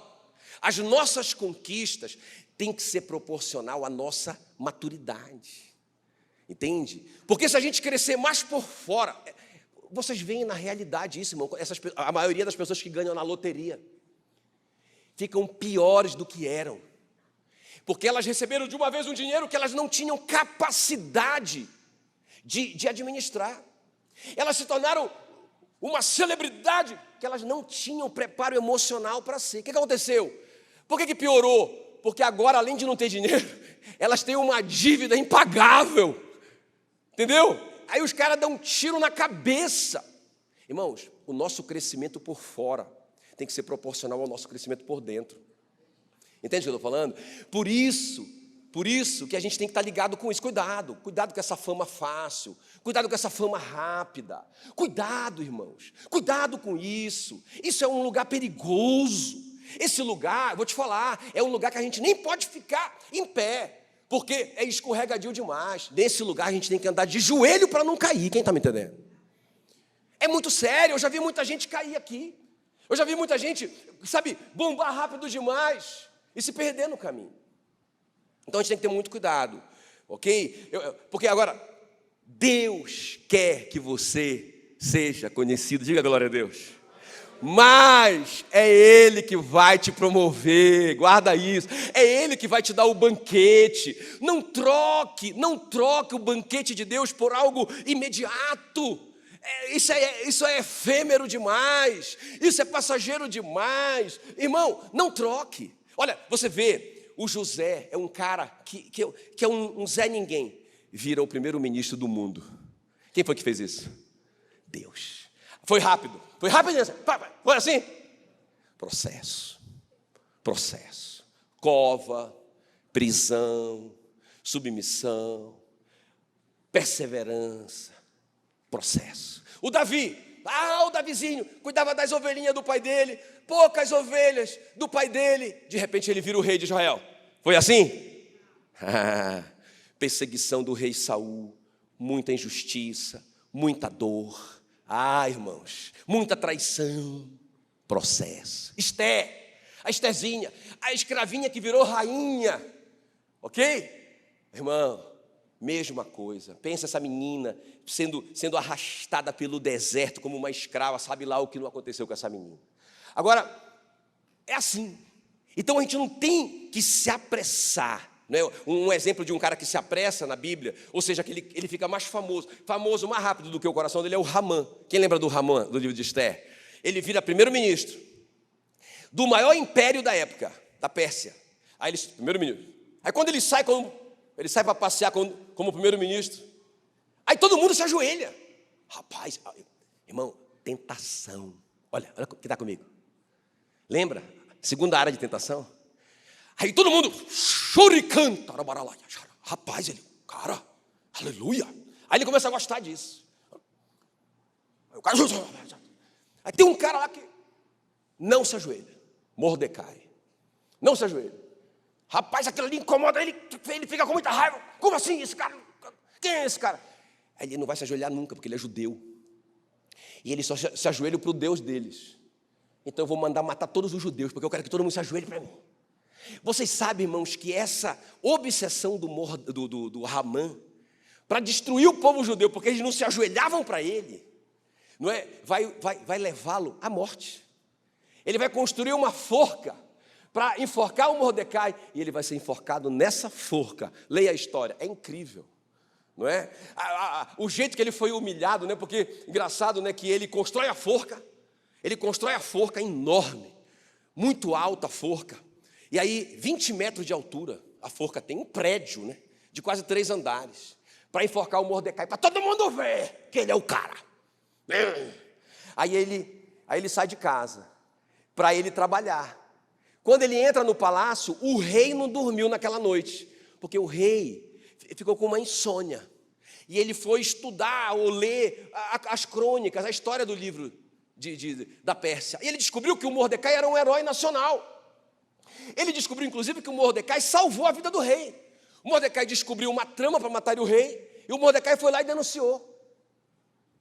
as nossas conquistas, tem que ser proporcional à nossa maturidade. Entende? Porque se a gente crescer mais por fora, vocês veem na realidade isso, irmão. A maioria das pessoas que ganham na loteria ficam piores do que eram. Porque elas receberam de uma vez um dinheiro que elas não tinham capacidade de administrar. Elas se tornaram uma celebridade que elas não tinham preparo emocional para ser. O que aconteceu? Por que piorou? Porque agora, além de não ter dinheiro, elas têm uma dívida impagável. Entendeu? Aí os caras dão um tiro na cabeça. Irmãos, o nosso crescimento por fora tem que ser proporcional ao nosso crescimento por dentro. Entende o que eu estou falando? Por isso que a gente tem que estar ligado com isso. Cuidado com essa fama fácil. Cuidado com essa fama rápida. Cuidado, irmãos. Cuidado com isso. Isso é um lugar perigoso. Esse lugar, vou te falar, é um lugar que a gente nem pode ficar em pé, porque é escorregadio demais. Nesse lugar a gente tem que andar de joelho para não cair. Quem está me entendendo? É muito sério. Eu já vi muita gente cair aqui. Eu já vi muita gente, bombar rápido demais e se perder no caminho. Então a gente tem que ter muito cuidado, ok? Porque agora, Deus quer que você seja conhecido, diga glória a Deus. Mas é Ele que vai te promover, guarda isso. É Ele que vai te dar o banquete. Não troque o banquete de Deus por algo imediato. Isso é efêmero demais, isso é passageiro demais. Irmão, não troque. Olha, você vê, o José é um cara que é um Zé Ninguém. Vira o primeiro-ministro do mundo. Quem foi que fez isso? Deus. Foi rápido. Foi assim? Processo. Cova, prisão, submissão, perseverança. Processo. O Davizinho, cuidava das ovelhinhas do pai dele, poucas ovelhas do pai dele, de repente ele vira o rei de Israel. Foi assim? Perseguição do rei Saul, muita injustiça, muita dor. Irmãos, muita traição. Processo. Esther, a Estherzinha, a escravinha que virou rainha. Ok? Irmão, mesma coisa. Pensa essa menina sendo arrastada pelo deserto como uma escrava. Sabe lá o que não aconteceu com essa menina. Agora, é assim. Então a gente não tem que se apressar. Não é? Um exemplo de um cara que se apressa na Bíblia, ou seja, que ele fica mais famoso mais rápido do que o coração dele, é o Ramã. Quem lembra do Ramã, do livro de Esther? Ele vira primeiro-ministro do maior império da época, da Pérsia. Aí ele, primeiro-ministro. Aí quando ele sai para passear como primeiro-ministro, aí todo mundo se ajoelha. Rapaz, irmão, tentação. Olha o que está comigo. Lembra? Segunda área de tentação. Aí todo mundo, choricanta. Rapaz, cara, aleluia. Aí ele começa a gostar disso. Aí tem um cara lá que não se ajoelha. Mordecai. Não se ajoelha. Rapaz, aquilo ali incomoda ele fica com muita raiva. Como assim esse cara? Quem é esse cara? Aí ele não vai se ajoelhar nunca, porque ele é judeu. E ele só se ajoelha para o Deus deles. Então eu vou mandar matar todos os judeus, porque eu quero que todo mundo se ajoelhe para mim. Vocês sabem, irmãos, que essa obsessão do Ramã, para destruir o povo judeu, porque eles não se ajoelhavam para ele, não é? Vai levá-lo à morte. Ele vai construir uma forca para enforcar o Mordecai, e ele vai ser enforcado nessa forca. Leia a história, é incrível, não é? O jeito que ele foi humilhado, né? Porque, engraçado, né, que ele constrói a forca enorme, muito alta a forca, e aí 20 metros de altura, a forca tem um prédio, né, de quase 3 andares, para enforcar o Mordecai, para todo mundo ver que ele é o cara. Aí ele sai de casa, para ele trabalhar. Quando ele entra no palácio, o rei não dormiu naquela noite, porque o rei ficou com uma insônia. E ele foi estudar ou ler as crônicas, a história do livro da Pérsia. E ele descobriu que o Mordecai era um herói nacional. Ele descobriu, inclusive, que o Mordecai salvou a vida do rei. O Mordecai descobriu uma trama para matar o rei, e o Mordecai foi lá e denunciou.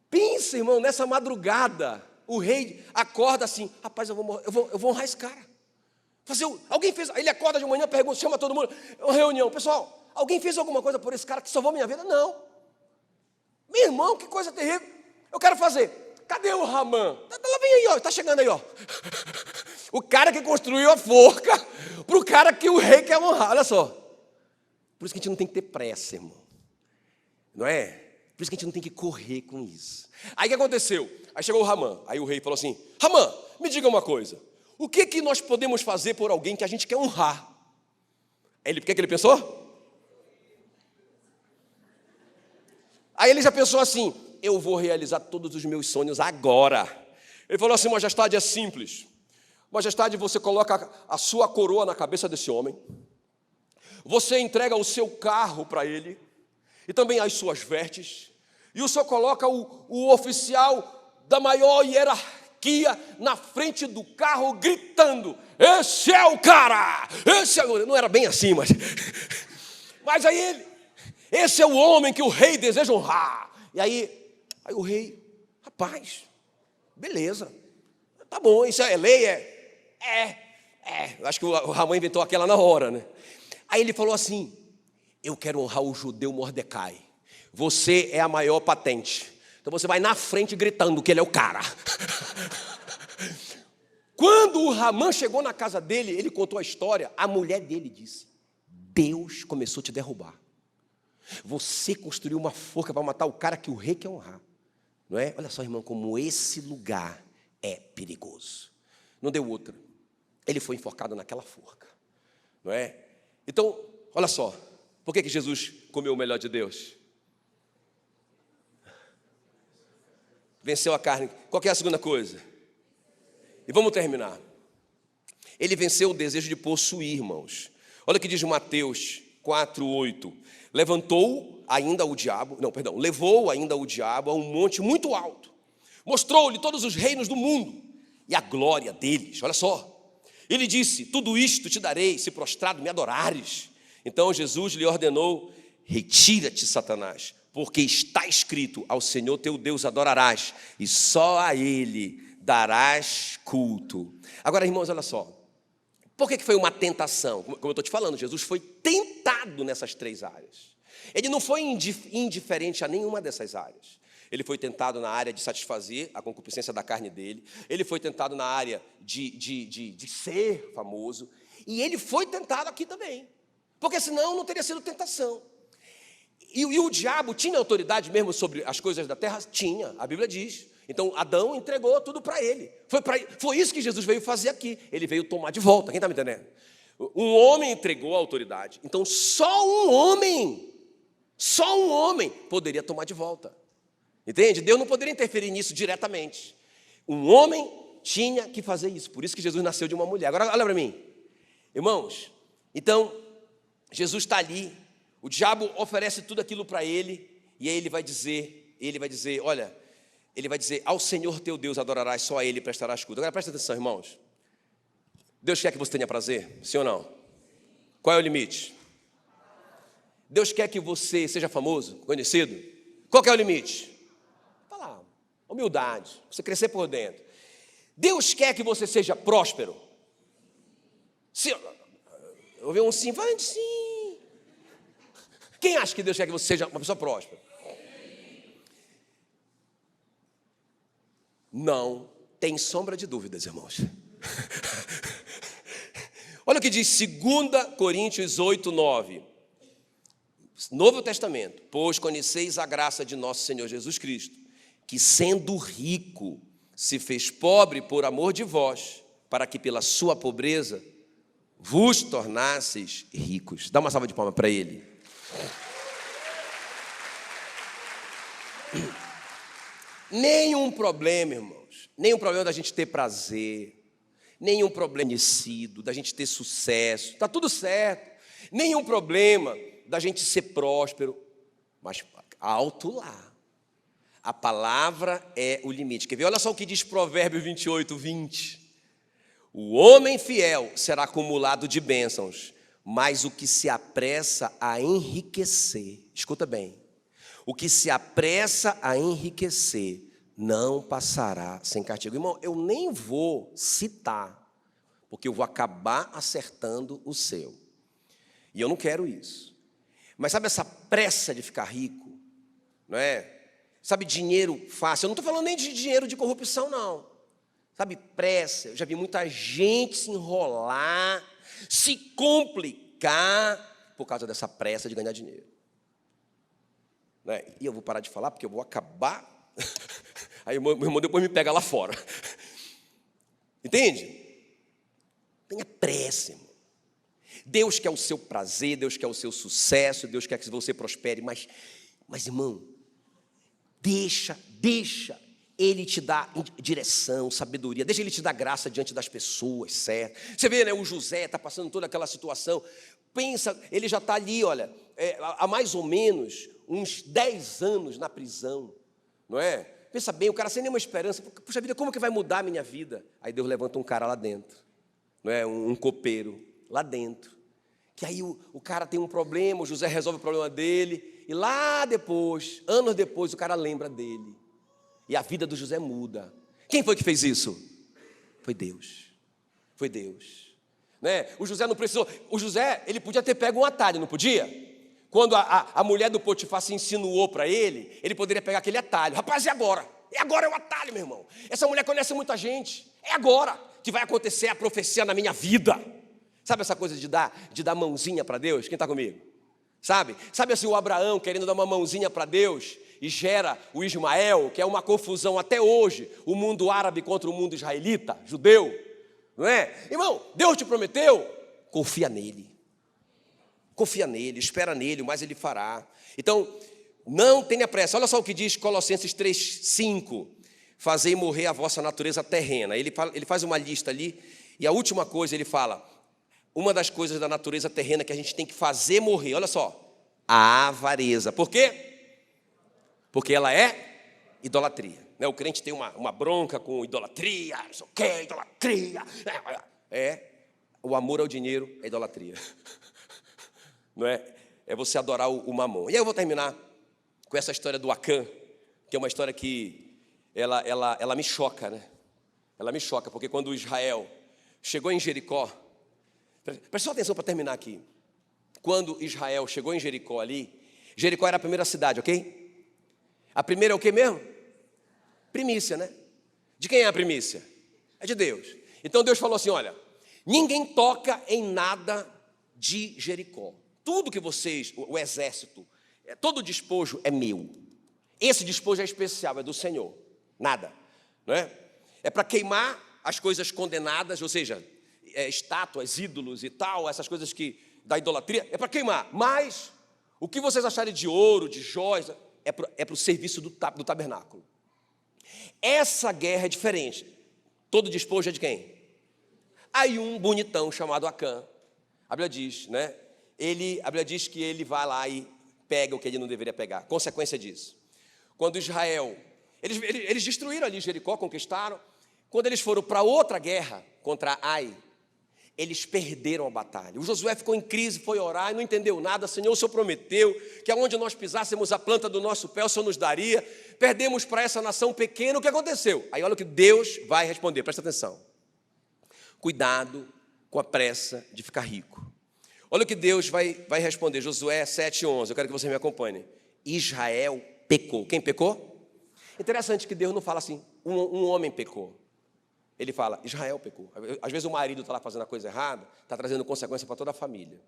Pensa, irmão, nessa madrugada, o rei acorda assim: rapaz, eu vou honrar esse cara. Alguém fez, ele acorda de manhã, pergunta, chama todo mundo, uma reunião, pessoal, alguém fez alguma coisa por esse cara que salvou minha vida? Não. Meu irmão, que coisa terrível, eu quero fazer. Cadê o Ramã? Ela vem aí, ó, está chegando aí, ó. O cara que construiu a forca para o cara que o rei quer honrar, olha só. Por isso que a gente não tem que ter pressa, irmão, não é? Por isso que a gente não tem que correr com isso. Aí o que aconteceu? Aí chegou o Ramã, aí o rei falou assim: Ramã, me diga uma coisa, o que nós podemos fazer por alguém que a gente quer honrar? O que ele pensou? Aí ele já pensou assim: eu vou realizar todos os meus sonhos agora. Ele falou assim: majestade, é simples. Majestade, você coloca a sua coroa na cabeça desse homem, você entrega o seu carro para ele, e também as suas vestes, e o senhor coloca o oficial da maior hierarquia na frente do carro, gritando: esse é o cara! Esse é o... Não era bem assim, mas aí esse é o homem que o rei deseja honrar. E aí o rei, rapaz, beleza, tá bom, isso é lei, eu acho que o Ramã inventou aquela na hora, né? Aí ele falou assim: eu quero honrar o judeu Mordecai, você é a maior patente, então você vai na frente gritando que ele é o cara. Quando o Ramã chegou na casa dele, ele contou a história, a mulher dele disse: Deus começou a te derrubar, você construiu uma forca para matar o cara que o rei quer honrar, não é? Olha só, irmão, como esse lugar é perigoso. Não deu outra, ele foi enforcado naquela forca, não é? Então, olha só, por que Jesus comeu o melhor de Deus? Venceu a carne. Qual que é a segunda coisa? E vamos terminar. Ele venceu o desejo de possuir, irmãos. Olha o que diz Mateus 4:8. Levou ainda o diabo a um monte muito alto, mostrou-lhe todos os reinos do mundo e a glória deles. Olha só, ele disse: tudo isto te darei, se prostrado me adorares. Então Jesus lhe ordenou: retira-te, Satanás, porque está escrito: ao Senhor teu Deus adorarás, e só a Ele darás culto. Agora, irmãos, olha só, por que foi uma tentação? Como eu estou te falando, Jesus foi tentado nessas 3 áreas. Ele não foi indiferente a nenhuma dessas áreas. Ele foi tentado na área de satisfazer a concupiscência da carne dele, ele foi tentado na área de ser famoso, e ele foi tentado aqui também, porque senão não teria sido tentação. E o diabo tinha autoridade mesmo sobre as coisas da terra? Tinha, a Bíblia diz. Então Adão entregou tudo para ele. Foi isso que Jesus veio fazer aqui. Ele veio tomar de volta, quem está me entendendo? Um homem entregou a autoridade, então só um homem poderia tomar de volta. Entende? Deus não poderia interferir nisso diretamente. Um homem tinha que fazer isso. Por isso que Jesus nasceu de uma mulher. Agora olha para mim, irmãos. Então Jesus está ali, o diabo oferece tudo aquilo para ele, e aí ele vai dizer, olha, ele vai dizer: ao Senhor teu Deus adorarás, só a Ele prestarás culto. Agora presta atenção, irmãos. Deus quer que você tenha prazer? Sim ou não? Qual é o limite? Deus quer que você seja famoso, conhecido? Qual que é o limite? Está lá, humildade, você crescer por dentro. Deus quer que você seja próspero? Sim. Eu ouvi um sim, vai sim. Quem acha que Deus quer que você seja uma pessoa próspera? Não tem sombra de dúvidas, irmãos. Olha o que diz 2 Coríntios 8, 9. Novo Testamento. Pois conheceis a graça de nosso Senhor Jesus Cristo, que sendo rico, se fez pobre por amor de vós, para que pela sua pobreza vos tornasseis ricos. Dá uma salva de palmas para ele. Nenhum problema, irmãos, nenhum problema da gente ter prazer, nenhum problema conhecido, da gente ter sucesso, está tudo certo. Nenhum problema da gente ser próspero, mas alto lá. A palavra é o limite. Quer ver? Olha só o que diz Provérbios 28, 20. O homem fiel será acumulado de bênçãos, mas o que se apressa a enriquecer, escuta bem, o que se apressa a enriquecer não passará sem castigo. Irmão, eu nem vou citar, porque eu vou acabar acertando o seu. E eu não quero isso. Mas sabe essa pressa de ficar rico? Não é? Sabe, dinheiro fácil. Eu não estou falando nem de dinheiro de corrupção, não. Sabe, pressa. Eu já vi muita gente se enrolar, se complicar por causa dessa pressa de ganhar dinheiro. Não é? E eu vou parar de falar porque eu vou acabar. Aí meu irmão depois me pega lá fora. Entende? Tenha pressa, irmão. Deus quer o seu prazer, Deus quer o seu sucesso, Deus quer que você prospere, mas irmão, deixa Ele te dar direção, sabedoria, deixa Ele te dar graça diante das pessoas, certo? Você vê, né, o José está passando toda aquela situação, pensa, ele já está ali, olha, há mais ou menos uns 10 anos na prisão, não é? Pensa bem, o cara sem nenhuma esperança, puxa vida, como que vai mudar a minha vida? Aí Deus levanta um cara lá dentro, não é? Um copeiro lá dentro, que aí o cara tem um problema, o José resolve o problema dele, e lá depois, anos depois, o cara lembra dele, e a vida do José muda. Quem foi que fez isso? Foi Deus, foi Deus, né? O José não precisou, o José, ele podia ter pego um atalho, não podia? Quando a mulher do Potifar se insinuou para ele poderia pegar aquele atalho. Rapaz, e agora? E agora é o atalho, meu irmão. Essa mulher conhece muita gente. É agora que vai acontecer a profecia na minha vida. Sabe essa coisa de dar mãozinha para Deus? Quem está comigo? Sabe assim, o Abraão querendo dar uma mãozinha para Deus e gera o Ismael, que é uma confusão até hoje, o mundo árabe contra o mundo israelita, judeu, não é? Irmão, Deus te prometeu, confia nele. Confia nele, espera nele, mas ele fará. Então, não tenha pressa. Olha só o que diz Colossenses 3:5. Fazei morrer a vossa natureza terrena. Ele faz uma lista ali, e a última coisa ele fala, uma das coisas da natureza terrena que a gente tem que fazer morrer, olha só, a avareza. Por quê? Porque ela é idolatria. O crente tem uma bronca com idolatria, não sei o quê, idolatria. O amor ao dinheiro é idolatria. Não é? É você adorar o mamon. E aí eu vou terminar com essa história do Acã, que é uma história que ela me choca, né? Ela me choca, porque quando Israel chegou em Jericó, presta atenção para terminar aqui. Quando Israel chegou em Jericó ali, Jericó era a primeira cidade, ok? A primeira é o que mesmo? Primícia, né? De quem é a primícia? É de Deus. Então Deus falou assim, olha, ninguém toca em nada de Jericó. Tudo que vocês, o exército, todo o despojo é meu. Esse despojo é especial, é do Senhor. Nada, não é? É para queimar as coisas condenadas, ou seja, estátuas, ídolos e tal, essas coisas da idolatria, é para queimar. Mas o que vocês acharem de ouro, de joias, é para o serviço do tabernáculo. Essa guerra é diferente. Todo despojo é de quem? Aí um bonitão chamado Acã, a Bíblia diz, né? A Bíblia diz que ele vai lá e pega o que ele não deveria pegar. Consequência disso. Quando Israel, eles destruíram ali Jericó, conquistaram. Quando eles foram para outra guerra contra Ai, eles perderam a batalha. O Josué ficou em crise, foi orar e não entendeu nada. Senhor, o Senhor prometeu que aonde nós pisássemos a planta do nosso pé, o Senhor nos daria. Perdemos para essa nação pequena, o que aconteceu? Aí olha o que Deus vai responder, presta atenção. Cuidado com a pressa de ficar rico. Olha o que Deus vai responder, Josué 7:11, eu quero que você me acompanhe. Israel pecou. Quem pecou? Interessante que Deus não fala assim, um homem pecou. Ele fala, Israel pecou. Às vezes o marido está lá fazendo a coisa errada, está trazendo consequência para toda a família.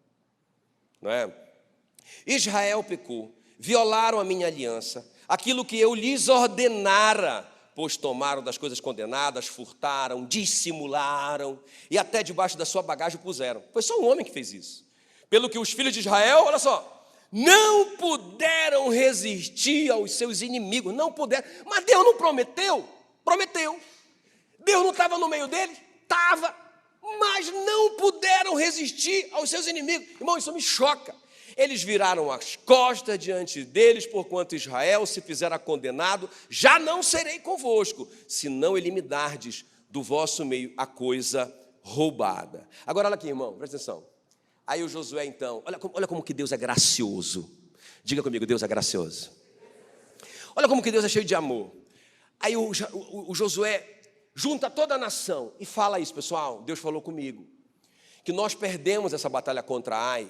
Não é? Israel pecou, violaram a minha aliança, aquilo que eu lhes ordenara, pois tomaram das coisas condenadas, furtaram, dissimularam, e até debaixo da sua bagagem puseram. Foi só um homem que fez isso. Pelo que os filhos de Israel, olha só, não puderam resistir aos seus inimigos, não puderam. Mas Deus não prometeu? Prometeu. Deus não estava no meio deles? Estava. Mas não puderam resistir aos seus inimigos. Irmão, isso me choca. Eles viraram as costas diante deles, porquanto Israel se fizera condenado, já não serei convosco, se não eliminardes do vosso meio a coisa roubada. Agora olha aqui, irmão, presta atenção. Aí o Josué então, olha como que Deus é gracioso. Diga comigo, Deus é gracioso. Olha como que Deus é cheio de amor. Aí o Josué junta toda a nação e fala isso, pessoal, Deus falou comigo, que nós perdemos essa batalha contra Ai,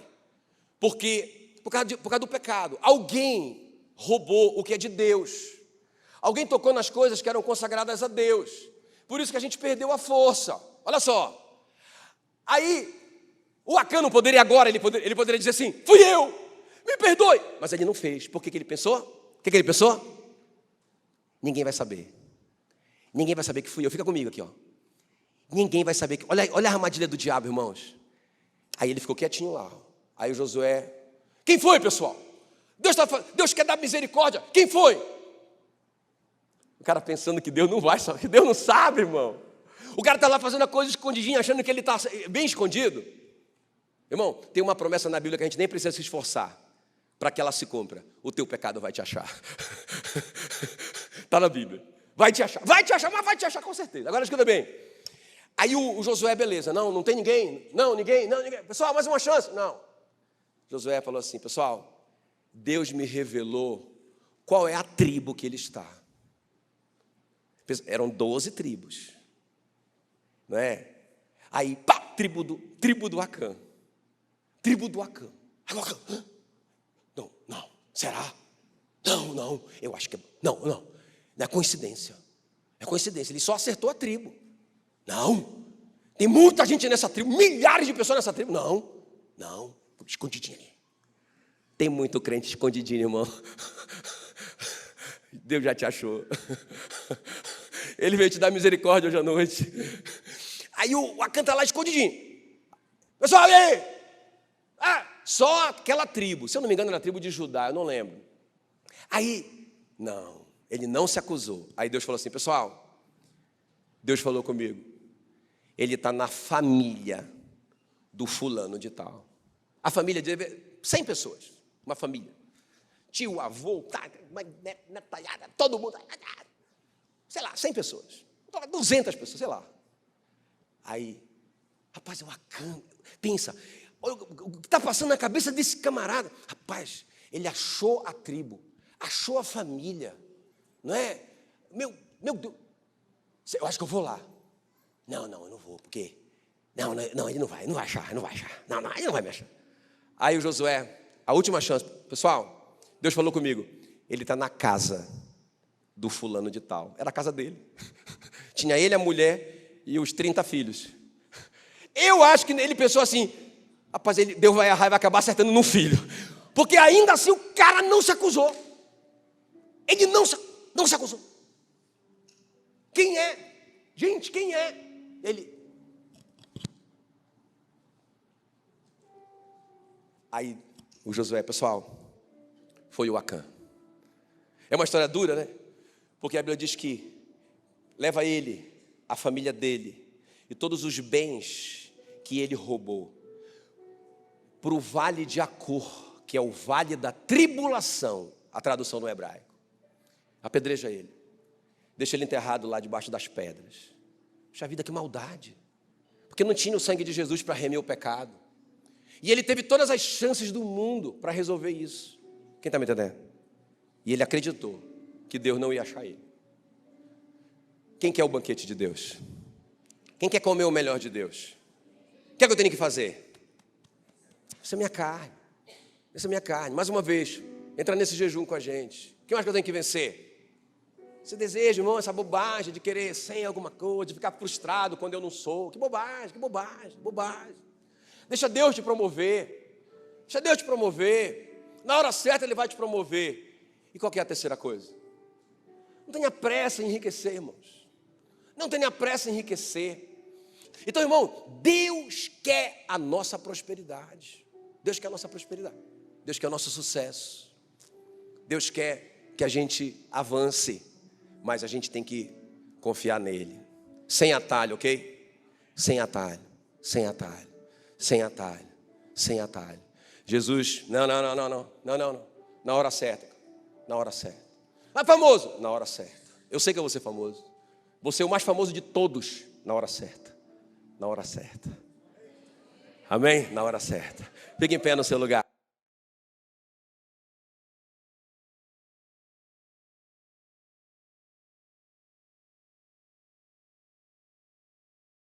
porque por causa do pecado, alguém roubou o que é de Deus, alguém tocou nas coisas que eram consagradas a Deus, por isso que a gente perdeu a força. Olha só, aí o Acã não poderia agora, ele poderia dizer assim, fui eu, me perdoe, mas ele não fez. Por que ele pensou? O que ele pensou? Ninguém vai saber. Ninguém vai saber que fui eu. Fica comigo aqui, ó. Ninguém vai saber que... Olha a armadilha do diabo, irmãos. Aí ele ficou quietinho lá. Aí o Josué... Quem foi, pessoal? Deus quer dar misericórdia. Quem foi? O cara pensando que Deus não vai saber, que Deus não sabe, irmão. O cara está lá fazendo a coisa escondidinha, achando que ele está bem escondido. Irmão, tem uma promessa na Bíblia que a gente nem precisa se esforçar para que ela se cumpra. O teu pecado vai te achar. Está na Bíblia. Vai te achar, mas vai te achar com certeza. Agora escuta bem. Aí o Josué, beleza, não tem ninguém. Não, ninguém. Pessoal, mais uma chance. Não. Josué falou assim, pessoal, Deus me revelou qual é a tribo que ele está. Eram 12 tribos. Não é? Aí, pá, tribo do Acã. Tribo do Acã. Não, será? Não, eu acho que... Não é coincidência. É coincidência, ele só acertou a tribo. Não, tem muita gente nessa tribo, milhares de pessoas nessa tribo. Não, escondidinho ali. Tem muito crente escondidinho, irmão. Deus já te achou. Ele veio te dar misericórdia hoje à noite. Aí o Acã está lá escondidinho. Pessoal, e aí? Só aquela tribo, se eu não me engano era a tribo de Judá, eu não lembro. Aí, não, ele não se acusou. Aí Deus falou assim, pessoal, Deus falou comigo, ele está na família do fulano de tal. A família de 100 pessoas, uma família. Tio, avô, netalhada, todo mundo, sei lá, 100 pessoas, 200 pessoas, sei lá. Aí, rapaz, é o Acã, pensa, olha o que está passando na cabeça desse camarada. Rapaz, ele achou a tribo, achou a família, não é? Meu Deus, eu acho que eu vou lá. Não, eu não vou, porque... Não, ele não vai achar. Não, ele não vai me achar. Aí o Josué, a última chance, pessoal, Deus falou comigo, ele está na casa do fulano de tal. Era a casa dele. Tinha ele, a mulher e os 30 filhos. Eu acho que ele pensou assim, rapaz, Deus vai errar e vai acabar acertando num filho. Porque ainda assim o cara não se acusou. Ele não se acusou. Quem é? Gente, quem é? Ele. Aí o Josué, pessoal, foi o Acã. É uma história dura, né? Porque a Bíblia diz que leva ele, a família dele e todos os bens que ele roubou para o vale de Acor, que é o vale da tribulação, a tradução no hebraico. Apedreja ele, deixa ele enterrado lá debaixo das pedras. Puxa vida, que maldade, porque não tinha o sangue de Jesus para remir o pecado, e ele teve todas as chances do mundo para resolver isso. Quem está me entendendo? E ele acreditou que Deus não ia achar ele. Quem quer o banquete de Deus? Quem quer comer o melhor de Deus? O que é que eu tenho que fazer? Essa é minha carne. Essa é minha carne. Mais uma vez, entra nesse jejum com a gente. O que mais que eu tenho que vencer? Esse desejo, irmão, essa bobagem de querer sem alguma coisa, de ficar frustrado quando eu não sou. Que bobagem, que bobagem, que bobagem. Deixa Deus te promover. Deixa Deus te promover. Na hora certa Ele vai te promover. E qual que é a terceira coisa? Não tenha pressa em enriquecer, irmãos. Não tenha pressa em enriquecer. Então, irmão, Deus quer a nossa prosperidade. Deus quer a nossa prosperidade. Deus quer o nosso sucesso. Deus quer que a gente avance. Mas a gente tem que confiar nele. Sem atalho, ok? Sem atalho, sem atalho, sem atalho, sem atalho. Jesus, não. Na hora certa. Na hora certa. Mas famoso? Na hora certa. Eu sei que eu vou ser famoso. Vou ser o mais famoso de todos. Na hora certa. Na hora certa. Amém? Na hora certa. Fique em pé no seu lugar.